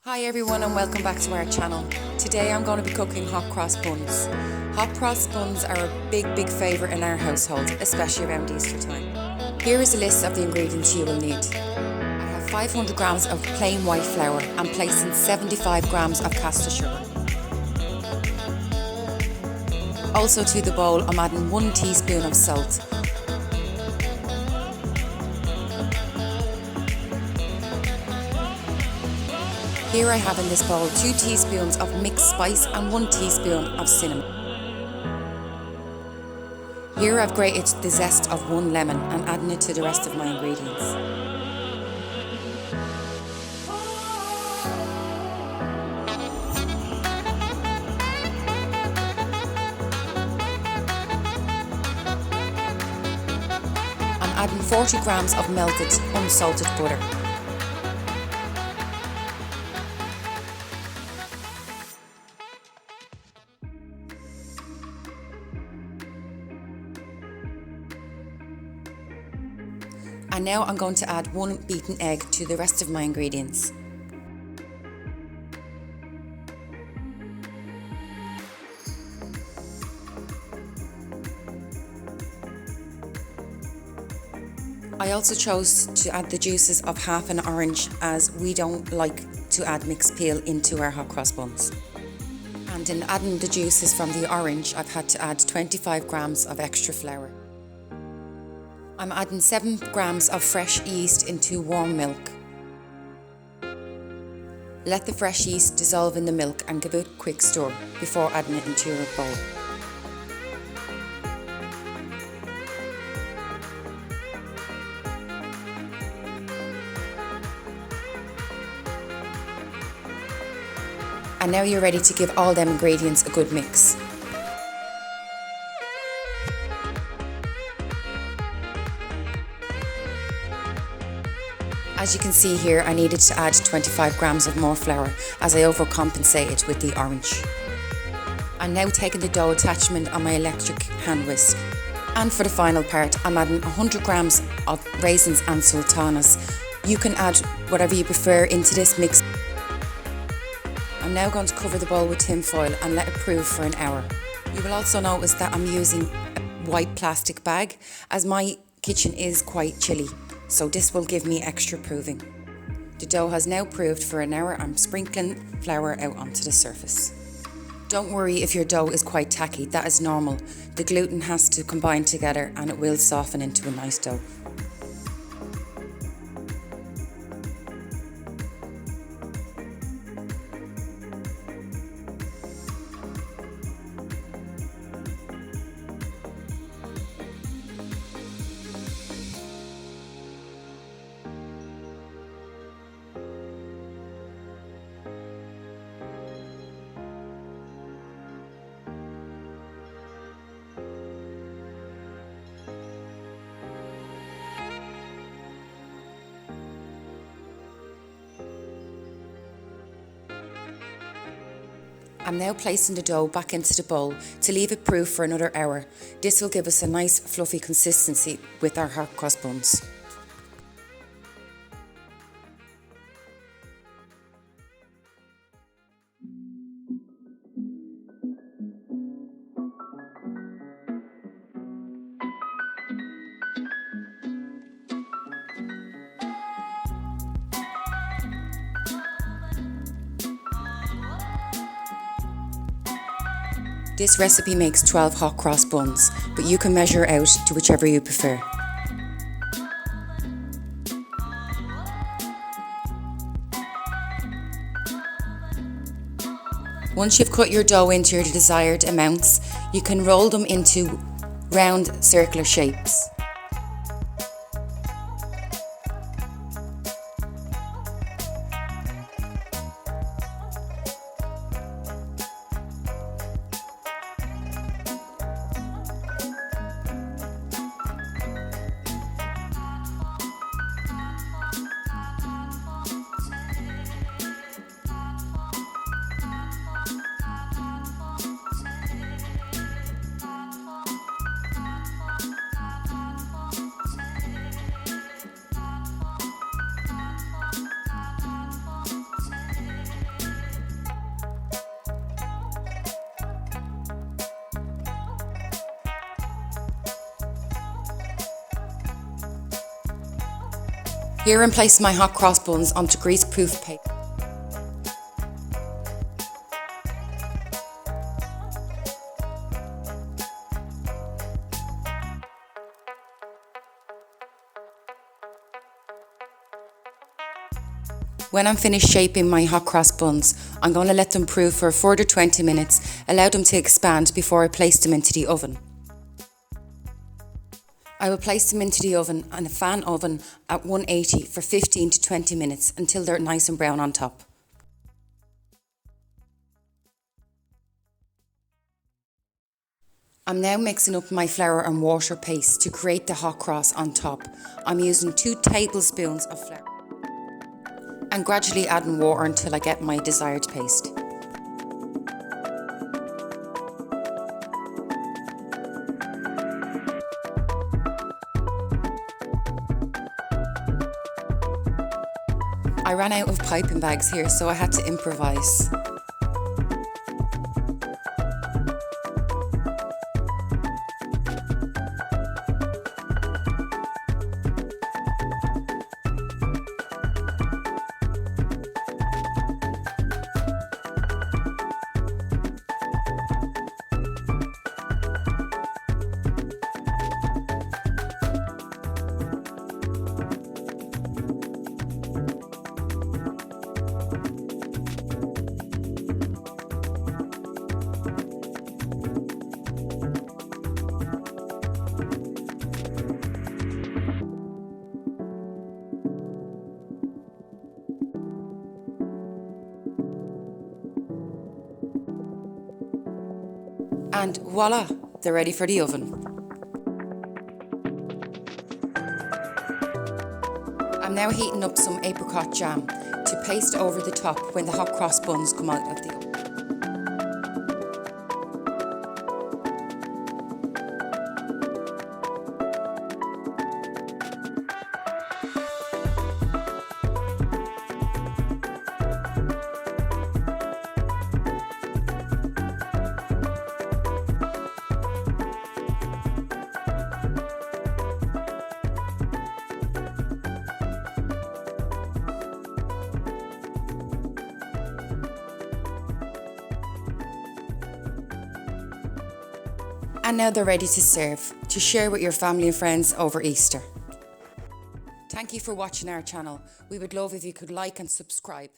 Hi everyone and welcome back to our channel. Today I'm going to be cooking hot cross buns. Hot cross buns are a big favourite in our household, especially around Easter time. Here is a list of the ingredients you will need. I have 500 grams of plain white flour. I'm placing 75 grams of caster sugar. Also to the bowl I'm adding 1 teaspoon of salt. Here I have in this bowl 2 teaspoons of mixed spice and 1 teaspoon of cinnamon. Here I've grated the zest of 1 lemon and adding it to the rest of my ingredients. I'm adding 40 grams of melted unsalted butter. And now I'm going to add 1 beaten egg to the rest of my ingredients. I also chose to add the juices of half an orange as we don't like to add mixed peel into our hot cross buns. And in adding the juices from the orange, I've had to add 25 grams of extra flour. I'm adding 7 grams of fresh yeast into warm milk. Let the fresh yeast dissolve in the milk and give it a quick stir before adding it into your bowl. And now you're ready to give all them ingredients a good mix. As you can see here, I needed to add 25 grams of more flour as I overcompensated with the orange. I'm now taking the dough attachment on my electric hand whisk. And for the final part, I'm adding 100 grams of raisins and sultanas. You can add whatever you prefer into this mix. I'm now going to cover the bowl with tin foil and let it prove for an hour. You will also notice that I'm using a white plastic bag as my kitchen is quite chilly. So this will give me extra proving. The dough has now proved for an hour. I'm sprinkling flour out onto the surface. Don't worry if your dough is quite tacky, that is normal. The gluten has to combine together and it will soften into a nice dough. I'm now placing the dough back into the bowl to leave it proof for another hour. This will give us a nice fluffy consistency with our hot cross buns. This recipe makes 12 hot cross buns, but you can measure out to whichever you prefer. Once you've cut your dough into your desired amounts, you can roll them into round circular shapes. Here I'm placing my hot cross buns onto grease-proof paper. When I'm finished shaping my hot cross buns, I'm going to let them prove for a further 20 minutes, allow them to expand before I place them into the oven. I will place them into the oven in a fan oven at 180 for 15 to 20 minutes until they're nice and brown on top. I'm now mixing up my flour and water paste to create the hot cross on top. I'm using 2 tablespoons of flour and gradually adding water until I get my desired paste. I ran out of piping bags here, so I had to improvise. And voila, they're ready for the oven. I'm now heating up some apricot jam to paste over the top when the hot cross buns come out of the oven. And now they're ready to serve, to share with your family and friends over Easter. Thank you for watching our channel. We would love if you could like and subscribe.